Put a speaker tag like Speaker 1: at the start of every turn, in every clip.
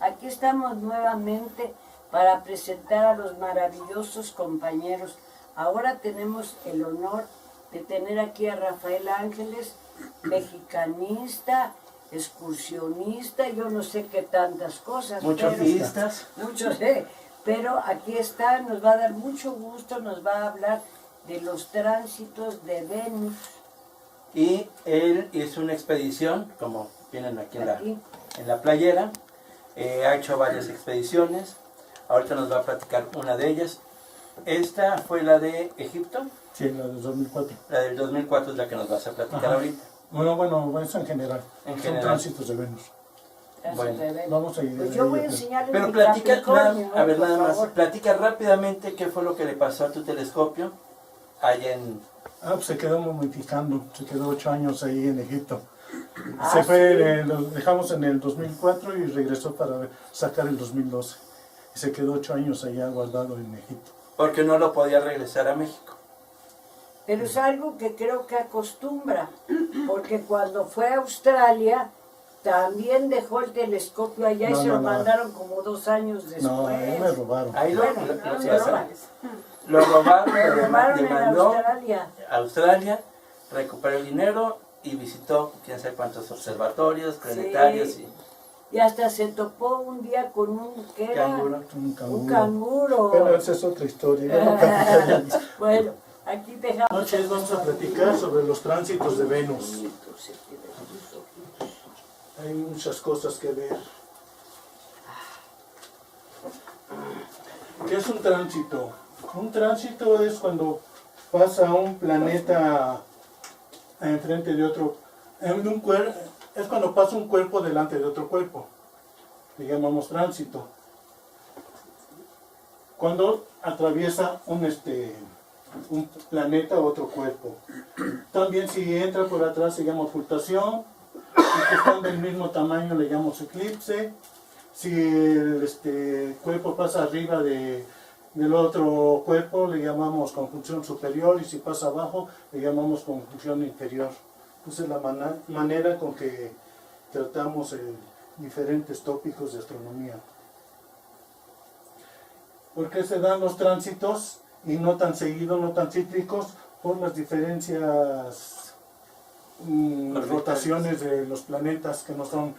Speaker 1: Aquí estamos nuevamente para presentar a los maravillosos compañeros. Ahora tenemos el honor de tener aquí a Rafael Ángeles, mexicanista, excursionista, yo no sé qué tantas cosas.
Speaker 2: Muchos pistas.
Speaker 1: Muchos, pero aquí está, nos va a dar mucho gusto, nos va a hablar de los tránsitos de Venus.
Speaker 2: Y él hizo una expedición, como vienen aquí en la playera, ha hecho varias expediciones, ahorita nos va a platicar una de ellas. Esta fue la de Egipto.
Speaker 3: Sí, la del 2004.
Speaker 2: La del 2004 es la que nos vas a platicar. Ajá. Ahorita.
Speaker 3: Bueno, eso en general. Son tránsitos de Venus.
Speaker 2: Bueno,
Speaker 3: vamos a ir.
Speaker 1: Pues yo voy a enseñarles.
Speaker 2: Pero platica, nada más, platica rápidamente qué fue lo que le pasó a tu telescopio allá en...
Speaker 3: Pues se quedó momificando, se quedó 8 años ahí en Egipto. Se fue, lo dejamos en el 2004 y regresó para sacar el 2012. Y se quedó 8 años allá guardado en Egipto.
Speaker 2: Porque no lo podía regresar a México.
Speaker 1: Pero es algo que creo que acostumbra, porque cuando fue a Australia también dejó el telescopio allá y se lo mandaron como 2 años después.
Speaker 3: No, ahí me robaron.
Speaker 2: Ahí
Speaker 1: lo robaron en
Speaker 2: Australia, recuperó el dinero y visitó quién sabe cuántos observatorios, planetarios.
Speaker 1: Sí. Y hasta se topó un día con un
Speaker 2: canguro.
Speaker 1: Un canguro.
Speaker 3: Pero esa es otra historia.
Speaker 1: Bueno, aquí dejamos.
Speaker 3: Noches vamos a platicar sobre los tránsitos de Venus. Hay muchas cosas que ver. ¿Qué es un tránsito? Un tránsito es cuando pasa un planeta enfrente de otro. Es cuando pasa un cuerpo delante de otro cuerpo. Le llamamos tránsito. Cuando atraviesa un planeta u otro cuerpo. También si entra por atrás se llama ocultación. Si están del mismo tamaño le llamamos eclipse. Si el cuerpo pasa arriba del otro cuerpo le llamamos conjunción superior, y si pasa abajo le llamamos conjunción inferior. Esa es la manera con que tratamos diferentes tópicos de astronomía. ¿Por qué se dan los tránsitos y no tan seguidos, no tan cíclicos? Por las diferencias rotaciones de los planetas, que no son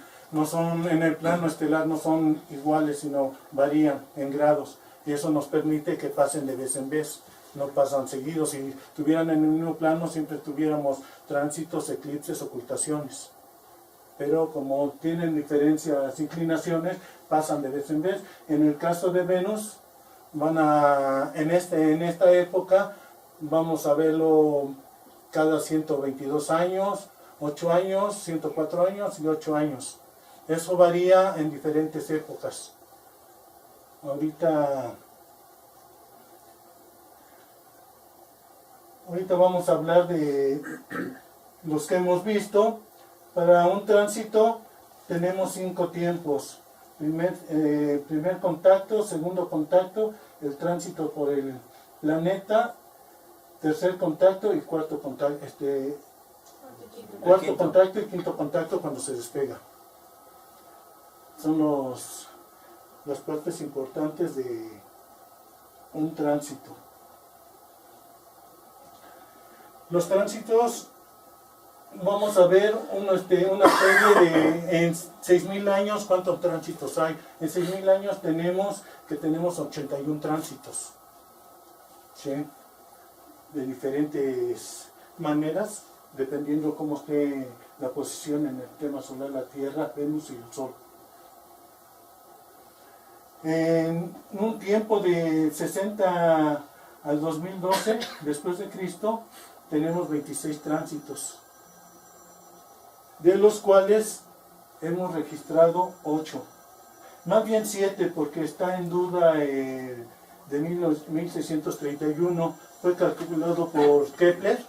Speaker 3: en el plano estelar, no son iguales, sino varían en grados, y eso nos permite que pasen de vez en vez, no pasan seguidos. Si estuvieran en el mismo plano siempre tuviéramos tránsitos, eclipses, ocultaciones, pero como tienen diferentes inclinaciones pasan de vez en vez. En el caso de Venus en esta época vamos a verlo cada 122 años, 8 años, 104 años y 8 años. Eso varía en diferentes épocas. Ahorita vamos a hablar de los que hemos visto. Para un tránsito tenemos 5 tiempos. Primer contacto, segundo contacto, el tránsito por el planeta, tercer contacto y cuarto contacto. Cuarto contacto y quinto contacto cuando se despega. Son las partes importantes de un tránsito. Los tránsitos, vamos a ver una serie de en 6.000 años, ¿cuántos tránsitos hay? En 6.000 años tenemos 81 tránsitos, ¿sí? De diferentes maneras, dependiendo cómo esté la posición en el tema solar, la Tierra, Venus y el Sol. En un tiempo de 60 al 2012, después de Cristo, tenemos 26 tránsitos, de los cuales hemos registrado 8, más bien 7, porque está en duda de 1631, fue calculado por Kepler,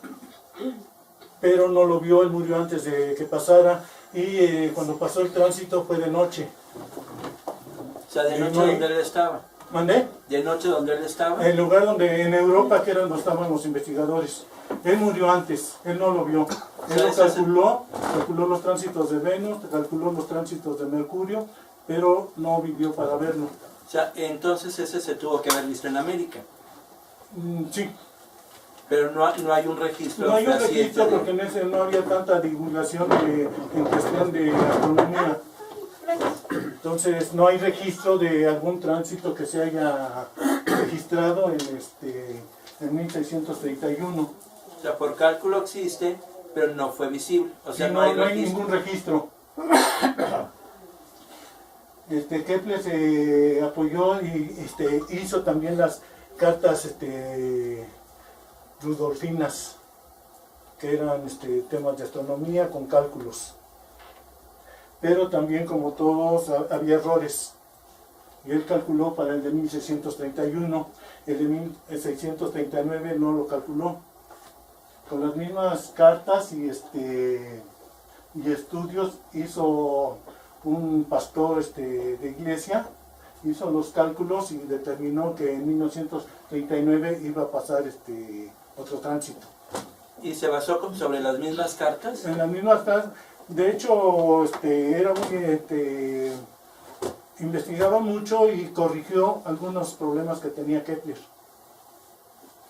Speaker 3: pero no lo vio, él murió antes de que pasara, y cuando pasó el tránsito fue de noche.
Speaker 2: O sea, de noche donde él estaba.
Speaker 3: ¿Mandé?
Speaker 2: De noche donde él estaba.
Speaker 3: El lugar en Europa, que era donde estaban los investigadores. Él murió antes, él no lo vio. Él lo calculó los tránsitos de Venus, calculó los tránsitos de Mercurio pero no vivió para verlo.
Speaker 2: O sea, entonces ese se tuvo que haber visto en América.
Speaker 3: Sí,
Speaker 2: Pero no hay un registro.
Speaker 3: no hay un
Speaker 2: fehaciente
Speaker 3: registro
Speaker 2: de-
Speaker 3: porque en ese no había tanta divulgación en cuestión de astronomía. Entonces no hay registro de algún tránsito que se haya registrado en 1631.
Speaker 2: O sea, por cálculo existe, pero no fue visible. O sea,
Speaker 3: Sí,
Speaker 2: no hay
Speaker 3: no hay
Speaker 2: registro.
Speaker 3: ningún registro. Kepler se apoyó y hizo también las cartas rudolfinas, que eran temas de astronomía con cálculos. Pero también, como todos, había errores. Y él calculó para el de 1631, el de 1639 no lo calculó. Con las mismas cartas y estudios hizo un pastor de iglesia, hizo los cálculos y determinó que en 1939 iba a pasar otro tránsito.
Speaker 2: ¿Y se basó sobre las mismas cartas?
Speaker 3: En las mismas cartas, de hecho, era muy, investigaba mucho y corrigió algunos problemas que tenía Kepler.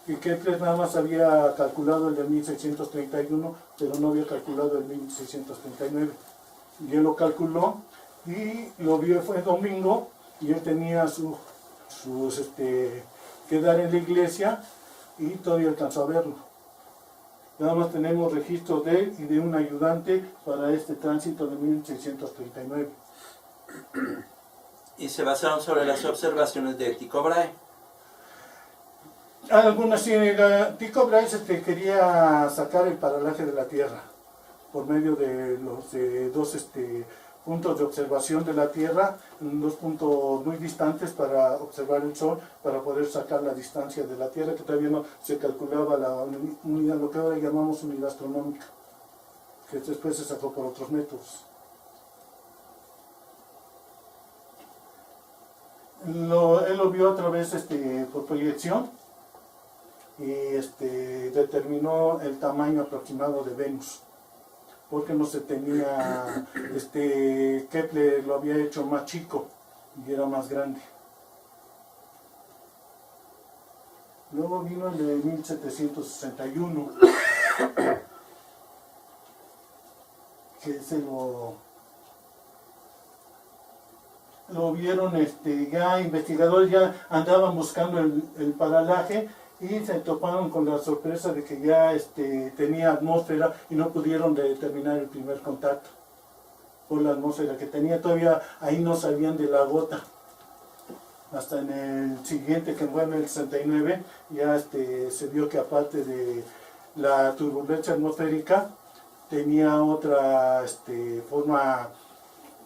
Speaker 3: Y Kepler nada más había calculado el de 1631, pero no había calculado el 1639. Y él lo calculó y lo vio, fue domingo, y él tenía que dar en la iglesia y todavía alcanzó a verlo. Nada más tenemos registro de él y de un ayudante para este tránsito de 1639.
Speaker 2: Y se basaron sobre las observaciones de Tycho Brahe.
Speaker 3: Algunas sí, Tycho Brahe quería sacar el paralaje de la Tierra por medio de los dos puntos de observación de la Tierra, dos puntos muy distantes para observar el Sol, para poder sacar la distancia de la Tierra, que todavía no se calculaba la unidad, lo que ahora llamamos unidad astronómica, que después se sacó por otros métodos. Él lo vio otra vez por proyección y determinó el tamaño aproximado de Venus, porque no se tenía, Kepler lo había hecho más chico y era más grande. Luego vino el de 1761, que se lo vieron, ya investigadores ya andaban buscando el paralaje y se toparon con la sorpresa de que ya tenía atmósfera y no pudieron determinar el primer contacto por la atmósfera que tenía. Todavía ahí no sabían de la gota. Hasta en el siguiente, que fue en el 69, ya se vio que aparte de la turbulencia atmosférica tenía otra forma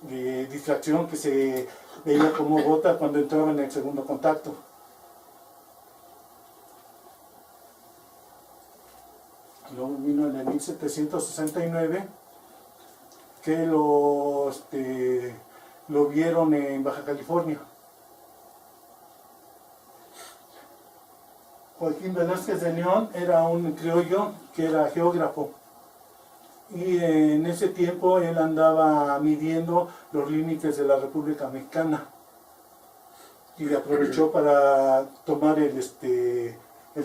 Speaker 3: de distracción que se veía como gota cuando entraba en el segundo contacto. Luego vino en el 1769, que lo vieron en Baja California. Joaquín Velázquez de León era un criollo que era geógrafo. Y en ese tiempo él andaba midiendo los límites de la República Mexicana y aprovechó para tomar el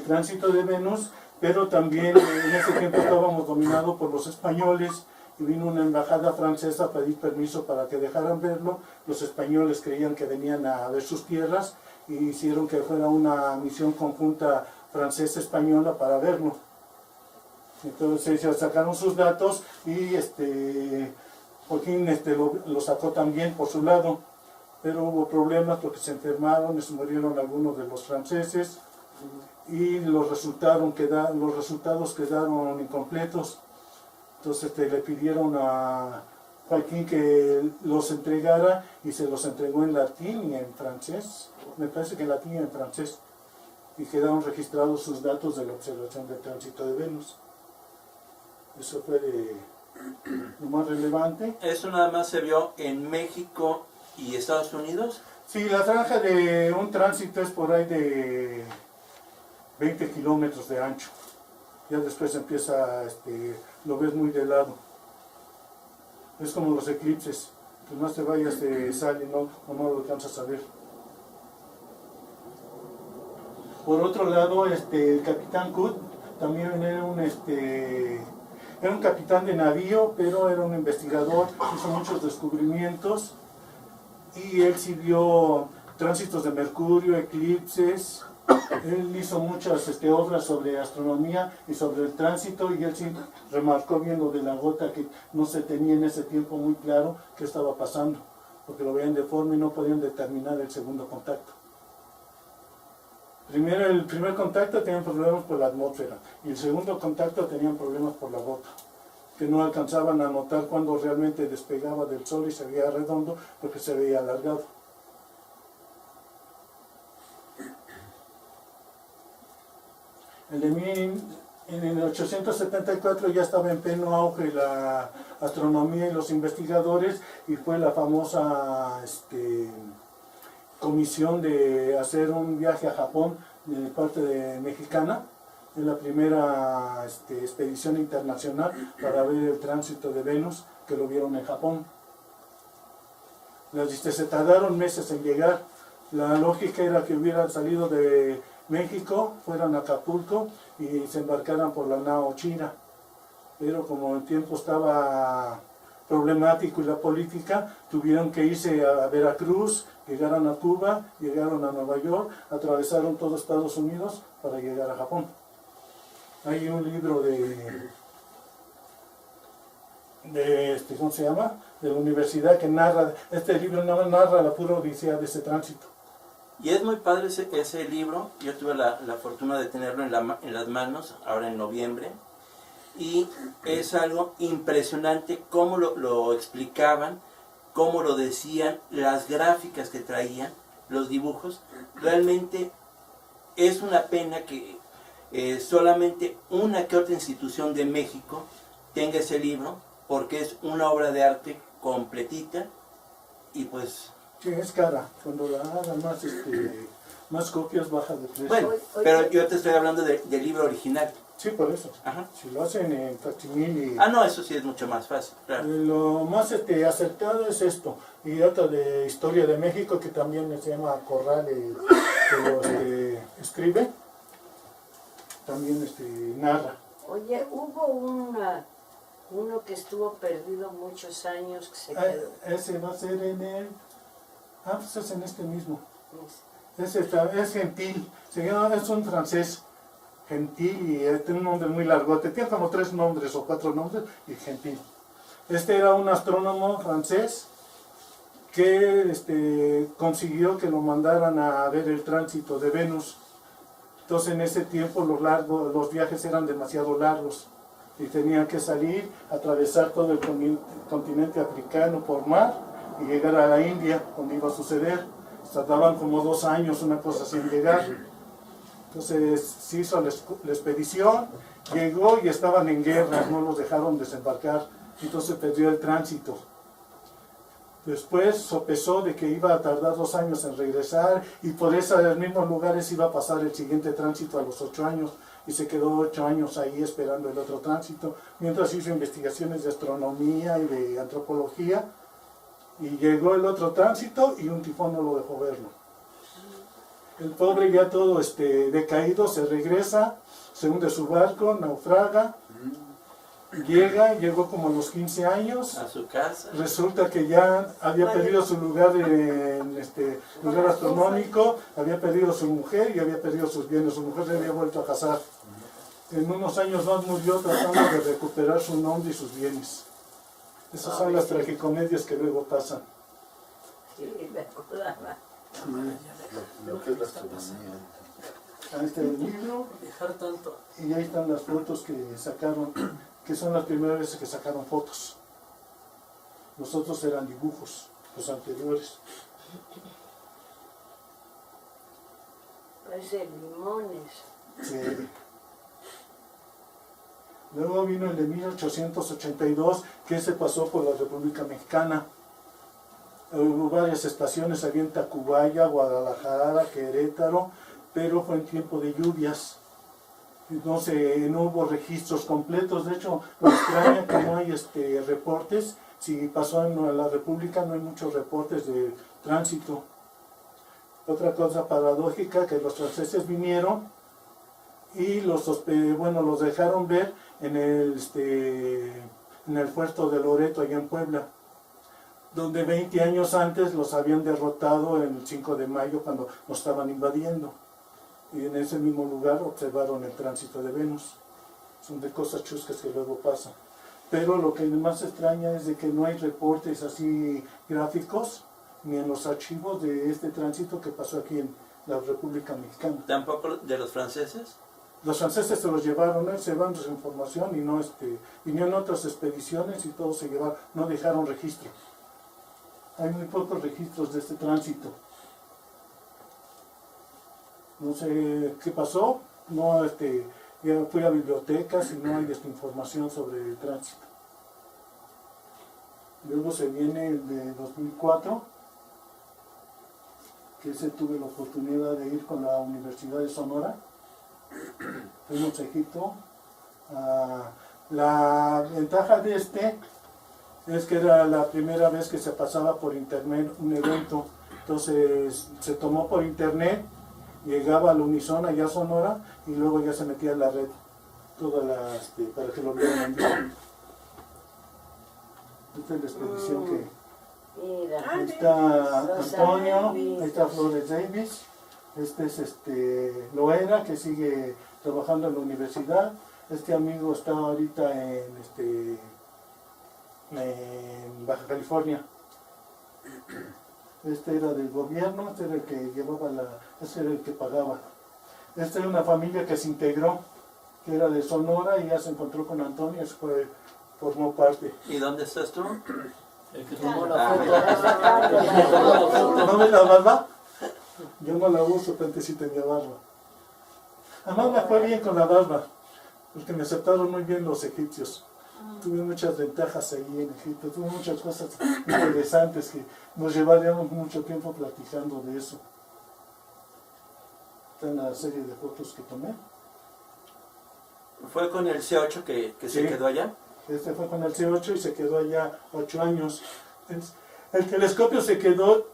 Speaker 3: tránsito de Venus, pero también en ese tiempo estábamos dominados por los españoles y vino una embajada francesa a pedir permiso para que dejaran verlo. Los españoles creían que venían a ver sus tierras y hicieron que fuera una misión conjunta francesa-española para verlo. Entonces ya sacaron sus datos y Joaquín lo sacó también por su lado, pero hubo problemas porque se enfermaron y se murieron algunos de los franceses y los resultados quedaron incompletos. Entonces le pidieron a Joaquín que los entregara y se los entregó en latín y en francés, me parece que en latín y en francés, y quedaron registrados sus datos de la observación del tránsito de Venus. Eso fue lo más relevante.
Speaker 2: ¿Eso nada más se vio en México y Estados Unidos?
Speaker 3: Sí, la franja de un tránsito es por ahí de 20 kilómetros de ancho. Ya después empieza, lo ves muy de lado. Es como los eclipses. Que más te vayas te sale, ¿no? O no lo alcanzas a ver. Por otro lado, el capitán Cook también era un capitán de navío, pero era un investigador, hizo muchos descubrimientos y él siguió tránsitos de Mercurio, eclipses. Él hizo muchas obras sobre astronomía y sobre el tránsito, y él sí remarcó bien lo de la gota, que no se tenía en ese tiempo muy claro qué estaba pasando, porque lo veían deforme y no podían determinar el segundo contacto. El primer contacto tenían problemas por la atmósfera, y el segundo contacto tenían problemas por la gota, que no alcanzaban a notar cuando realmente despegaba del Sol y se veía redondo, porque se veía alargado. En el 874 ya estaba en pleno auge la astronomía y los investigadores, y fue la famosa comisión de hacer un viaje a Japón de parte de mexicana. Es la primera expedición internacional para ver el tránsito de Venus, que lo vieron en Japón. Se tardaron meses en llegar. La lógica era que hubieran salido de México, fueran a Acapulco y se embarcaran por la nao China. Pero como el tiempo estaba problemático y la política, tuvieron que irse a Veracruz, llegaron a Cuba, llegaron a Nueva York, atravesaron todo Estados Unidos para llegar a Japón. Hay un libro ¿cómo se llama? De la universidad que narra, este libro narra la pura odisea de ese tránsito.
Speaker 2: Y es muy padre ese libro. Yo tuve la fortuna de tenerlo en las manos ahora en noviembre, y es algo impresionante cómo lo explicaban, cómo lo decían, las gráficas que traían, los dibujos. Realmente es una pena que solamente una que otra institución de México tenga ese libro, porque es una obra de arte completita, y pues...
Speaker 3: Sí, es cara. Cuando la hagan más copias, baja de precio.
Speaker 2: Bueno, pero yo te estoy hablando del libro original.
Speaker 3: Sí, por eso.
Speaker 2: Ajá.
Speaker 3: Si lo hacen en facsimil.
Speaker 2: Ah, no, eso sí es mucho más fácil, claro.
Speaker 3: Lo más acertado es esto. Y otra de Historia de México, que también se llama Corral, que lo escribe. También narra.
Speaker 1: Oye, hubo uno que estuvo perdido muchos años, que se quedó.
Speaker 3: Ese va a ser en el... pues es en este mismo. Es Gentil. Es un francés. Gentil, y tiene un nombre muy largote. Tiene como 3 nombres o 4 nombres, y Gentil. Era un astrónomo francés que consiguió que lo mandaran a ver el tránsito de Venus. Entonces en ese tiempo los viajes eran demasiado largos y tenían que salir, atravesar todo el continente africano por mar y llegar a la India, donde iba a suceder. Tardaban como 2 años, una cosa así, en llegar. Entonces se hizo la expedición, llegó y estaban en guerra, no los dejaron desembarcar, entonces perdió el tránsito. Después sopesó de que iba a tardar 2 años en regresar, y por esos mismos lugares iba a pasar el siguiente tránsito a los 8 años, y se quedó 8 años ahí esperando el otro tránsito, mientras hizo investigaciones de astronomía y de antropología, y llegó el otro tránsito y un tifón no lo dejó verlo. El pobre ya todo decaído se regresa, se hunde su barco, naufraga, llegó como a los 15 años,
Speaker 2: a su casa.
Speaker 3: Resulta que ya había perdido su lugar lugar astronómico, había perdido su mujer y había perdido sus bienes. Su mujer se había vuelto a casar. En unos años más murió tratando de recuperar su nombre y sus bienes. Esas son las tragicomedias que luego pasan.
Speaker 1: Sí, me acordaba.
Speaker 4: Lo que es la astronomía.
Speaker 3: Ahí está el libro,
Speaker 5: Dejar tanto.
Speaker 3: y ahí están las fotos que sacaron, que son las primeras veces que sacaron fotos. Los otros eran dibujos, los anteriores.
Speaker 1: Parece limones.
Speaker 3: Sí. Luego vino el de 1882, que se pasó por la República Mexicana. Hubo varias estaciones, había en Tacubaya, Guadalajara, Querétaro, pero fue en tiempo de lluvias. Entonces no hubo registros completos. De hecho, lo extraño que no hay reportes si pasó en la República no hay muchos reportes de tránsito. Otra cosa paradójica, que los franceses vinieron y los dejaron ver en el puerto de Loreto, allá en Puebla, donde 20 años antes los habían derrotado el 5 de mayo cuando los estaban invadiendo. Y en ese mismo lugar observaron el tránsito de Venus. Son de cosas chuscas que luego pasan. Pero lo que más extraña es de que no hay reportes así gráficos ni en los archivos de este tránsito que pasó aquí en la República Mexicana.
Speaker 2: ¿Tampoco de los franceses?
Speaker 3: Los franceses se los llevaron, se llevaron su información y no vinieron otras expediciones y todos se llevaron, no dejaron registro. Hay muy pocos registros de este tránsito. No sé qué pasó, no ya fui a bibliotecas y no hay información sobre el tránsito. Luego se viene el de 2004, que ese tuve la oportunidad de ir con la Universidad de Sonora. Fuimos a Egipto. La ventaja de es que era la primera vez que se pasaba por internet un evento. Entonces se tomó por internet, llegaba al unísono allá a Sonora y luego ya se metía en la red para que lo vieran en vivo. Esta es la expedición que... Ahí está Antonio, ahí está Flores Davis, este es Loera, que sigue trabajando en la universidad. Este amigo está ahorita en Baja California. Este era del gobierno, este era el que llevaba este era el que pagaba. Esta era una familia que se integró, que era de Sonora y ya se encontró con Antonio y formó parte.
Speaker 2: ¿Y dónde estás tú?
Speaker 1: El que tomó la foto.
Speaker 3: ¿No ves la barba? Yo no la uso, pero antes sí tenía barba. Además me fue bien con la barba, porque me aceptaron muy bien los egipcios. Tuve muchas ventajas ahí en Egipto, tuve muchas cosas interesantes que nos llevaríamos mucho tiempo platicando de eso. Está en la serie de fotos que tomé.
Speaker 2: ¿Fue con el C8 que
Speaker 3: Sí.
Speaker 2: se quedó allá?
Speaker 3: Este fue con el C8 y se quedó allá 8 años. El telescopio se quedó,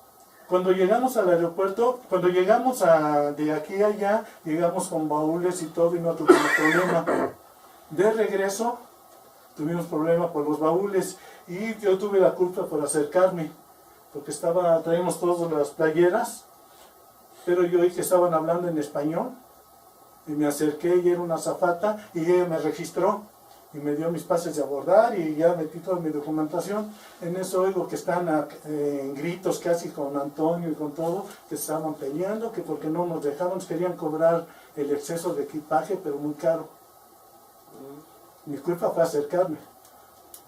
Speaker 3: cuando llegamos al aeropuerto, cuando llegamos de aquí a allá, llegamos con baúles y todo y no tuvimos problema. De regreso, tuvimos problema por los baúles y yo tuve la culpa por acercarme, porque traíamos todas las playeras, pero yo oí que estaban hablando en español y me acerqué y era una azafata y ella me registró y me dio mis pases de abordar y ya metí toda mi documentación. En eso oigo que están en gritos casi con Antonio y con todo, que estaban peleando, que porque no nos dejaban, querían cobrar el exceso de equipaje, pero muy caro. Mi culpa fue acercarme,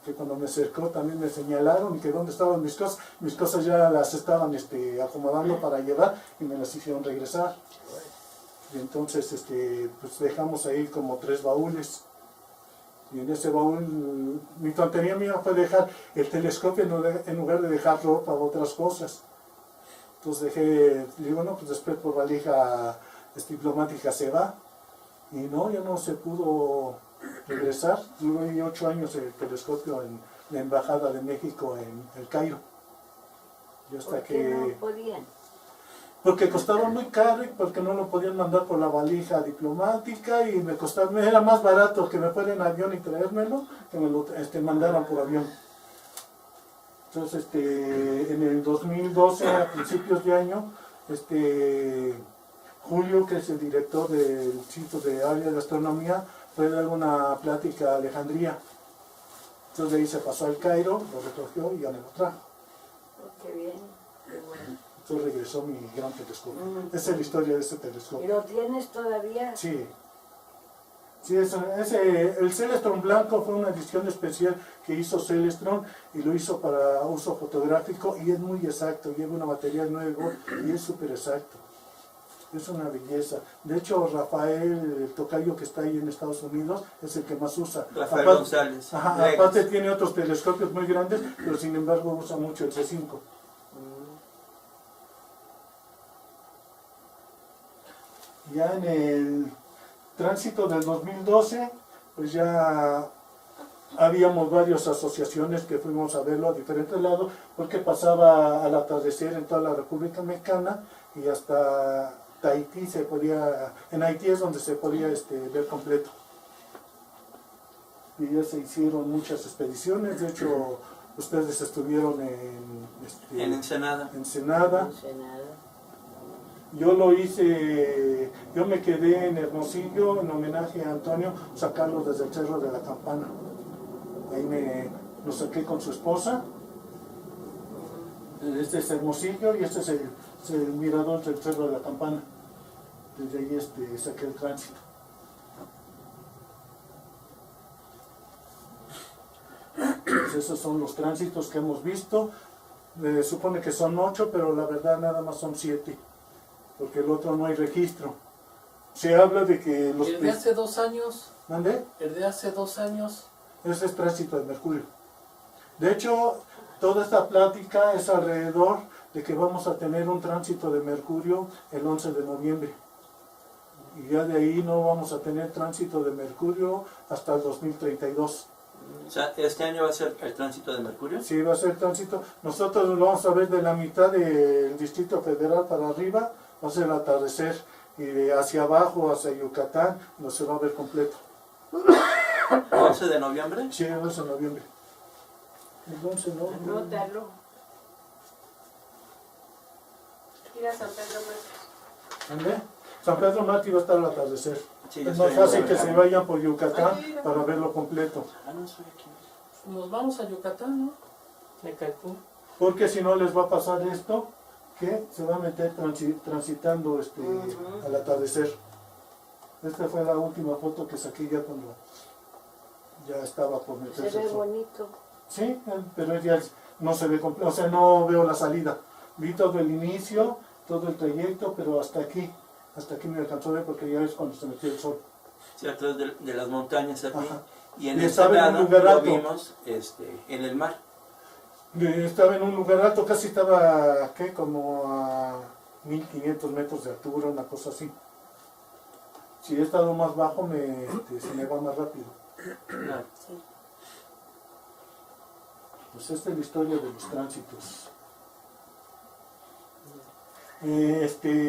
Speaker 3: que cuando me acercó también me señalaron y que dónde estaban mis cosas ya las estaban acomodando para llevar y me las hicieron regresar. Y entonces pues dejamos ahí como 3 baúles. Y en ese baúl, mi tontería mía fue dejar el telescopio en lugar de dejar ropa o otras cosas. Entonces digo, no, pues después por valija diplomática se va. Y no, ya no se pudo regresar. Duró 8 años el telescopio en la Embajada de México en El Cairo. Y hasta
Speaker 1: ¿Por qué no podían?
Speaker 3: Porque costaba muy caro y porque no lo podían mandar por la valija diplomática y me era más barato que me fuera en avión y traérmelo que me lo mandaran por avión. Entonces en el 2012, a principios de año, Julio, que es el director del sitio de área de astronomía, fue a dar una plática a Alejandría. Entonces de ahí se pasó al Cairo, lo recogió y ya me lo trajo.
Speaker 1: Oh, qué bien, qué bueno.
Speaker 3: Entonces regresó mi gran telescopio. Esa es la historia de ese telescopio.
Speaker 1: ¿Y lo tienes todavía?
Speaker 3: Sí. Sí, el Celestron blanco fue una edición especial que hizo Celestron y lo hizo para uso fotográfico y es muy exacto. Lleva una batería de 9 volts y es súper exacto. Es una belleza. De hecho, Rafael, el tocayo que está ahí en Estados Unidos, es el que más usa.
Speaker 2: Rafael González.
Speaker 3: Ajá, aparte tiene otros telescopios muy grandes, pero sin embargo usa mucho el C5. Ya en el tránsito del 2012, pues ya habíamos varias asociaciones que fuimos a verlo a diferentes lados, porque pasaba al atardecer en toda la República Mexicana y hasta Tahití se podía, en Haití es donde se podía ver completo. Y ya se hicieron muchas expediciones, de hecho ustedes estuvieron
Speaker 2: en Ensenada.
Speaker 3: Ensenada. Yo lo hice, yo me quedé en Hermosillo en homenaje a Antonio, sacarlo desde el Cerro de la Campana. Ahí lo saqué con su esposa. Este es Hermosillo y este es el mirador del Cerro de la Campana. Desde ahí saqué el tránsito. Pues esos son los tránsitos que hemos visto. Supone que son 8, pero la verdad nada más son 7. Porque el otro no hay registro. Se habla de que los...
Speaker 5: ¿El de hace 2 años?
Speaker 3: ¿Mande?
Speaker 5: ¿El de hace 2 años?
Speaker 3: Ese es tránsito de Mercurio. De hecho, toda esta plática es alrededor de que vamos a tener un tránsito de Mercurio el 11 de noviembre. Y ya de ahí no vamos a tener tránsito de Mercurio hasta el 2032.
Speaker 2: O sea, ¿este año va a ser el tránsito de Mercurio?
Speaker 3: Sí, va a ser tránsito. Nosotros lo vamos a ver de la mitad del Distrito Federal para arriba, va a ser el atardecer. Y de hacia abajo, hacia Yucatán, no se va a ver completo.
Speaker 2: ¿11 de noviembre?
Speaker 3: Sí, el 11 de noviembre. El 11 no.
Speaker 1: Anótalo.
Speaker 6: Ir a San Pedro Mártir.
Speaker 3: ¿Dónde? San Pedro Mártir va a estar al atardecer.
Speaker 2: Sí, yo
Speaker 3: Es más
Speaker 2: estoy en
Speaker 3: fácil que se
Speaker 2: Yucatán.
Speaker 3: vayan por Yucatán para verlo completo.
Speaker 2: Ah, no, estoy aquí.
Speaker 5: Nos vamos a Yucatán, ¿no? De Cancún.
Speaker 3: Porque si no les va a pasar esto, que se va a meter transitando al atardecer. Esta fue la última foto que saqué ya cuando ya estaba por meterse
Speaker 1: Se ve
Speaker 3: el sol.
Speaker 1: bonito.
Speaker 3: Sí, pero ya no se ve completo, o sea, no veo la salida. Vi todo el inicio, todo el trayecto, pero hasta aquí me alcanzó a ver porque ya es cuando se metió el sol.
Speaker 2: Sí, atrás de las montañas aquí.
Speaker 3: Ajá.
Speaker 2: Y en
Speaker 3: Y estaba en un
Speaker 2: Ensenada
Speaker 3: lugar
Speaker 2: lo
Speaker 3: alto.
Speaker 2: vimos en el mar.
Speaker 3: Estaba en un lugar alto, casi estaba, ¿qué? Como a 1500 metros de altura, una cosa así. Si he estado más bajo, se me va más rápido.
Speaker 2: Claro.
Speaker 3: Pues esta es la historia de los tránsitos.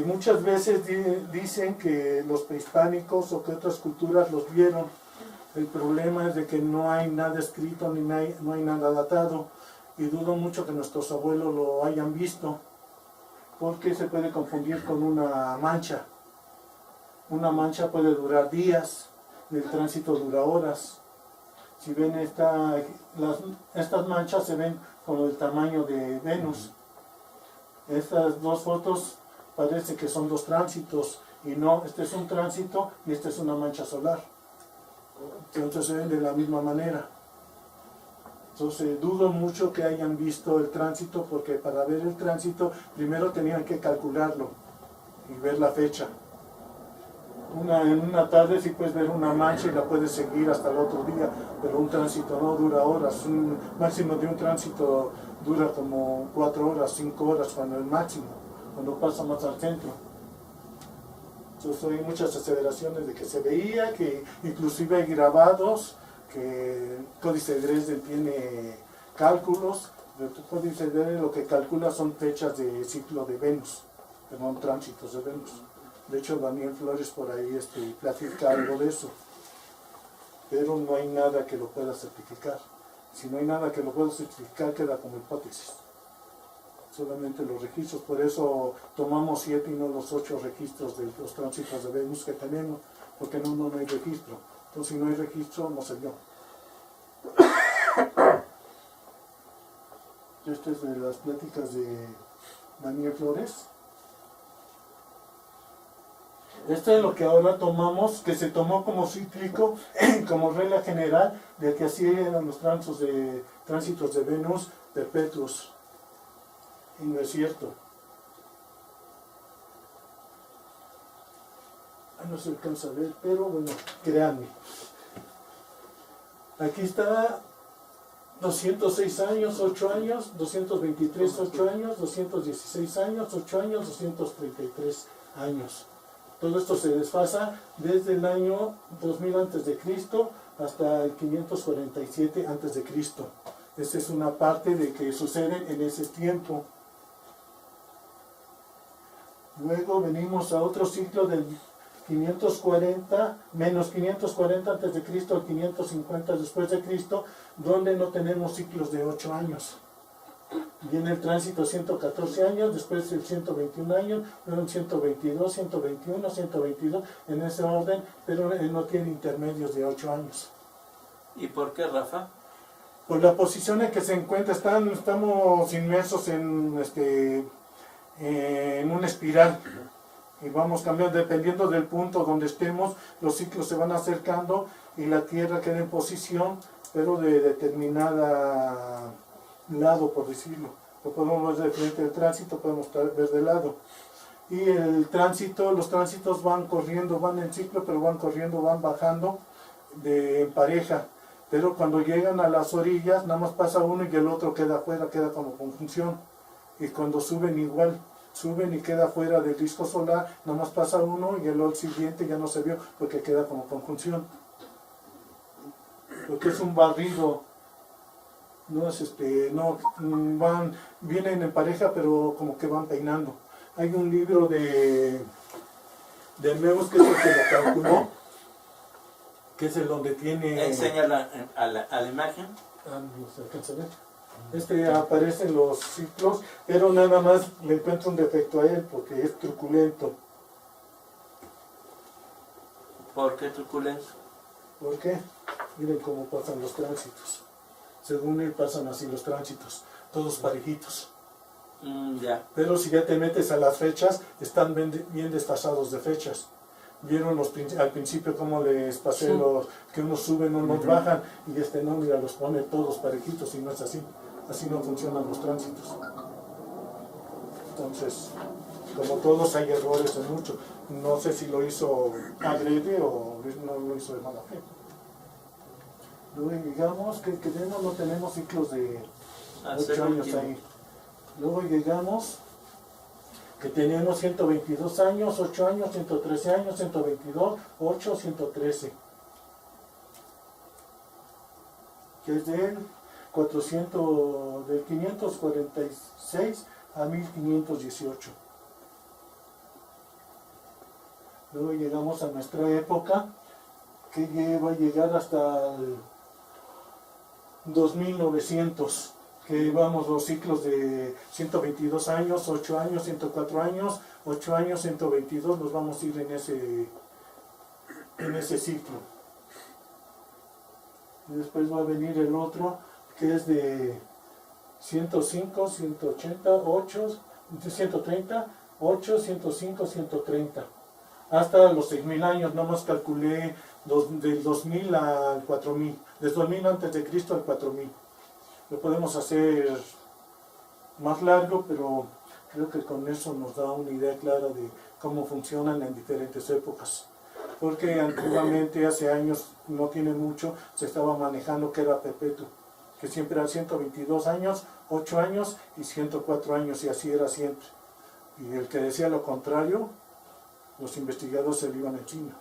Speaker 3: Muchas veces dicen que los prehispánicos o que otras culturas los vieron. El problema es de que no hay nada escrito ni no hay nada datado. Y dudo mucho que nuestros abuelos lo hayan visto, porque se puede confundir con una mancha. Una mancha puede durar días, el tránsito dura horas. Si ven estas manchas se ven con el tamaño de Venus. Estas dos fotos parece que son 2 tránsitos, y no, este es un tránsito y esta es una mancha solar. Entonces se ven de la misma manera. Entonces dudo mucho que hayan visto el tránsito, porque para ver el tránsito primero tenían que calcularlo y ver la fecha. En una tarde sí puedes ver una mancha y la puedes seguir hasta el otro día, pero un tránsito no dura horas. Un máximo de un tránsito dura como 4 horas, 5 horas, cuando el máximo, cuando pasa más al centro. Entonces hay muchas aseveraciones de que se veía, que inclusive hay grabados, que el Códice Dresden tiene cálculos. El Códice Dresden lo que calcula son fechas de ciclo de Venus, perdón, tránsitos de Venus. De hecho, Daniel Flores por ahí platica algo de eso. Pero no hay nada que lo pueda certificar. Si no hay nada que lo pueda certificar, queda como hipótesis. Solamente los registros, por eso tomamos 7 y no los 8 registros de los tránsitos de Venus que tenemos, porque no hay registro. Entonces, si no hay registro, no se vio. Esto es de las pláticas de Daniel Flores. Esto es lo que ahora tomamos, que se tomó como cíclico, como regla general, de que así eran los tránsitos de Venus perpetuos. Y no es cierto. No se alcanza a ver, pero bueno, créanme. Aquí está 206 años, 8 años, 223, 8 años, 216 años, 8 años, 233 años. Todo esto se desfasa desde el año 2000 a.C. hasta el 547 antes de Cristo. Esa es una parte de que sucede en ese tiempo. Luego venimos a otro ciclo del 540, menos 540 antes de Cristo al 550 después de Cristo, donde no tenemos ciclos de 8 años. Viene el tránsito 114 años, después el 121 años, luego el 122, 121, 122, en ese orden, pero no tiene intermedios de 8 años.
Speaker 2: ¿Y por qué, Rafa?
Speaker 3: Por la posición en que se encuentra, estamos inmersos en una espiral y vamos cambiando, dependiendo del punto donde estemos, los ciclos se van acercando y la Tierra queda en posición, pero de determinada lado, por decirlo. Lo podemos ver de frente del tránsito, podemos ver de lado. Y el tránsito, los tránsitos van corriendo, van en ciclo, pero van corriendo, van bajando en pareja. Pero cuando llegan a las orillas, nada más pasa uno y el otro queda afuera, queda como conjunción. Y cuando suben igual, suben y queda fuera del disco solar, nada más pasa uno y el siguiente ya no se vio porque queda como conjunción. Porque es un barrido, no es vienen en pareja pero como que van peinando. Hay un libro de Meus que es el que lo calculó, que es el donde tiene...
Speaker 2: Enséñala a la imagen.
Speaker 3: No se alcanza a ver. Aparecen los ciclos, pero nada más le encuentro un defecto a él porque es truculento.
Speaker 2: ¿Por qué truculento?
Speaker 3: ¿Por qué? Miren cómo pasan los tránsitos. Según él pasan así los tránsitos, todos parejitos.
Speaker 2: Ya.
Speaker 3: Pero si ya te metes a las fechas, están bien desfasados de fechas. Vieron al principio cómo les pasé los que unos suben, unos bajan, y no, mira, los pone todos parejitos y no es así. Así no funcionan los tránsitos. Entonces, como todos hay errores en mucho. No sé si lo hizo adrede o no lo hizo de mala fe. Luego llegamos, que no tenemos ciclos de 8 años ahí. Luego llegamos que tenemos 122 años, 8 años, 113 años, 122, 8, 113. Que es del 546 a 1518. Luego llegamos a nuestra época, que va a llegar hasta el 2900. Que vamos los ciclos de 122 años, 8 años, 104 años, 8 años, 122, nos vamos a ir en ese ciclo. Y después va a venir el otro, que es de 105, 180, 8, 130, 8, 105, 130. Hasta los 6.000 años, nomás calculé del 2000 al 4000, desde 2000 antes de Cristo al 4000. Lo podemos hacer más largo, pero creo que con eso nos da una idea clara de cómo funcionan en diferentes épocas. Porque antiguamente, hace años, no tiene mucho, se estaba manejando que era perpetuo, que siempre era 122 años, 8 años y 104 años, y así era siempre. Y el que decía lo contrario, los investigadores se lo iban a China.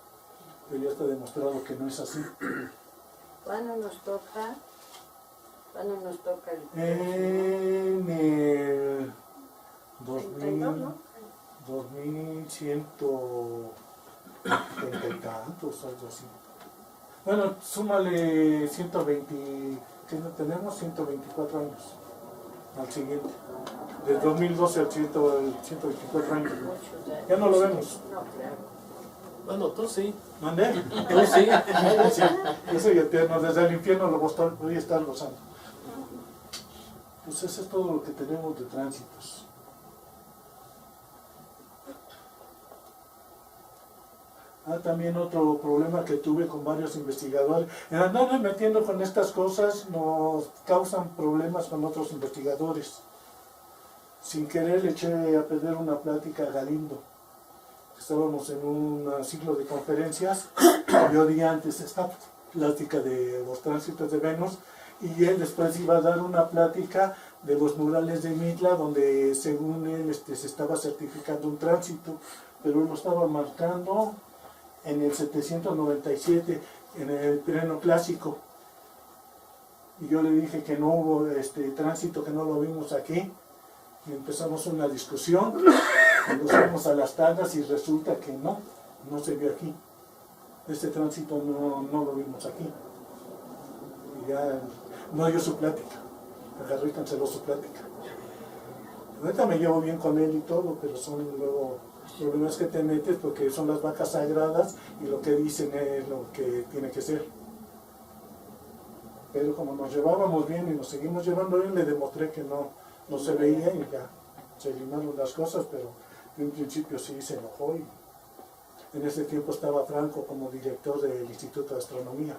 Speaker 3: Pero ya está demostrado que no es así.
Speaker 1: ¿Cuándo nos toca? ¿Cuándo nos toca el...
Speaker 3: En el
Speaker 1: 32, ¿no?
Speaker 3: 2130 y tantos, algo así. Bueno, súmale 120, que no tenemos 124 años al siguiente. Del 2012 al 124 años. Ya no lo vemos.
Speaker 1: No, claro.
Speaker 5: Bueno, tú sí.
Speaker 3: ¿Mandé?
Speaker 5: Tú sí.
Speaker 3: Sí, yo soy eterno, desde el infierno lo voy a estar gozando. Pues eso es todo lo que tenemos de tránsitos. También otro problema que tuve con varios investigadores. En andarme metiendo con estas cosas nos causan problemas con otros investigadores. Sin querer le eché a perder una plática a Galindo. Estábamos en un ciclo de conferencias. Yo di antes esta plática de los tránsitos de Venus, y él después iba a dar una plática de los murales de Mitla, donde según él se estaba certificando un tránsito, pero él lo estaba marcando en el 797, en el pleno clásico. Y yo le dije que no hubo tránsito, que no lo vimos aquí. Y empezamos una discusión. Nos fuimos a las tablas y resulta que no se vio aquí. Este tránsito no lo vimos aquí. Y ya no dio su plática. Agarró y canceló su plática. Ahorita me llevo bien con él y todo, pero son luego problemas que te metes porque son las vacas sagradas y lo que dicen es lo que tiene que ser. Pero como nos llevábamos bien y nos seguimos llevando bien, le demostré que no se veía y ya se eliminaron las cosas, pero de un principio sí se enojó y en ese tiempo estaba Franco como director del Instituto de Astronomía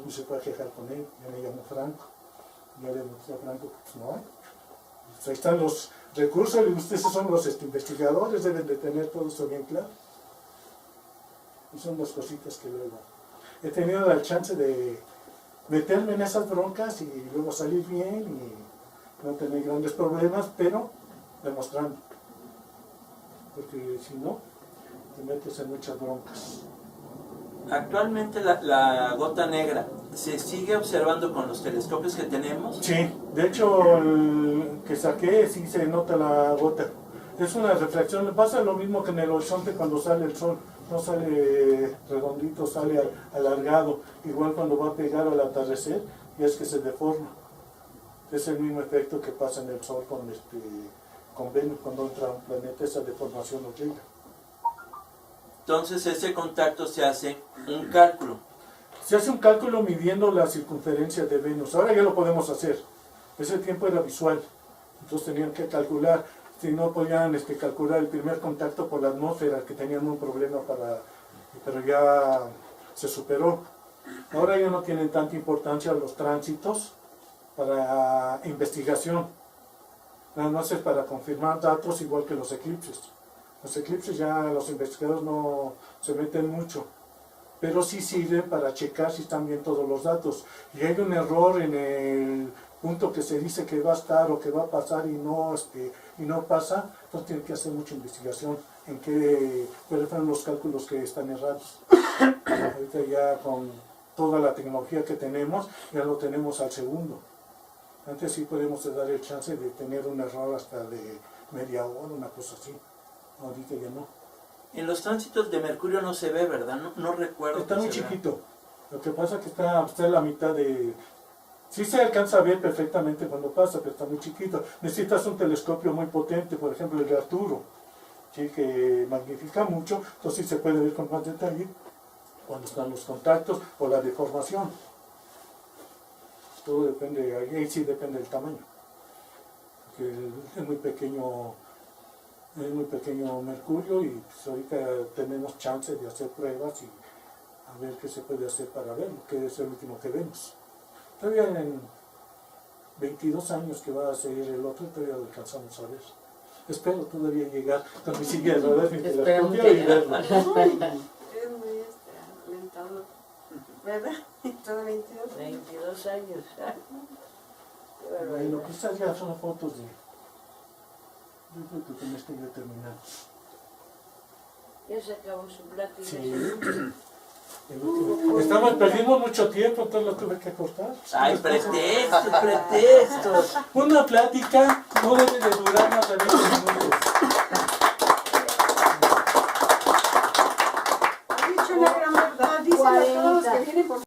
Speaker 3: y se fue a quejar con él. Yo me llamo Franco. Yo le dije a Franco, pues no, pues ahí están los recursos y ustedes son los investigadores, deben de tener todo eso bien claro. Y son dos cositas que luego he tenido la chance de meterme en esas broncas y luego salir bien y no tener grandes problemas, pero demostrando. Porque si no, te metes en muchas broncas.
Speaker 2: Actualmente la gota negra se sigue observando con los telescopios que tenemos.
Speaker 3: Sí, de hecho el que saqué sí se nota la gota. Es una refracción, pasa lo mismo que en el horizonte cuando sale el sol. No sale redondito, sale alargado. Igual cuando va a pegar al atardecer, y es que se deforma. Es el mismo efecto que pasa en el sol con Venus, cuando entra un planeta, esa deformación lo llega.
Speaker 2: Entonces ese contacto se hace un cálculo.
Speaker 3: Se hace un cálculo midiendo la circunferencia de Venus. Ahora ya lo podemos hacer. Ese tiempo era visual. Entonces tenían que calcular. Si no podían calcular el primer contacto por la atmósfera, que tenían un problema pero ya se superó. Ahora ya no tienen tanta importancia los tránsitos para investigación. Nada más es para confirmar datos igual que los eclipses. Los eclipses ya los investigadores no se meten mucho, pero sí sirven para checar si están bien todos los datos. Y hay un error en el punto que se dice que va a estar o que va a pasar y no pasa, entonces tiene que hacer mucha investigación en cuáles fueron los cálculos que están errados. Ahorita ya con toda la tecnología que tenemos, ya lo tenemos al segundo. Antes sí podemos dar el chance de tener un error hasta de media hora, una cosa así. Ahorita ya no.
Speaker 2: En los tránsitos de Mercurio no se ve, ¿verdad? No recuerdo.
Speaker 3: Está
Speaker 2: que
Speaker 3: muy
Speaker 2: se vea.
Speaker 3: chiquito. Lo que pasa es que está en la mitad de... Sí se alcanza a ver perfectamente cuando pasa, pero está muy chiquito. Necesitas un telescopio muy potente, por ejemplo el de Arturo, ¿sí? Que magnifica mucho, entonces sí se puede ver con más detalle cuando están los contactos o la deformación. Todo depende, ahí sí depende del tamaño. Porque es muy pequeño Mercurio y pues ahorita tenemos chance de hacer pruebas y a ver qué se puede hacer para verlo, que es el último que vemos. Todavía en 22 años que va a seguir el otro, todavía lo alcanzamos a ver. Espero todavía llegar con mi silla de ruedas, mi telescopio y verlo.
Speaker 6: Es muy alentador, ¿verdad? Todo 22.
Speaker 1: 22 años. Qué barbaridad.
Speaker 3: Bueno, quizás ya son fotos de... Yo creo que con esto ya terminamos.
Speaker 1: Ya se acabó su plática.
Speaker 3: Sí. Perdimos mucho tiempo, entonces lo tuve que cortar.
Speaker 2: ¡Ay, pretextos!
Speaker 3: Una plática no debe de durar más de 20 minutos.
Speaker 6: Ha dicho la gran verdad, díselo a todos que vienen por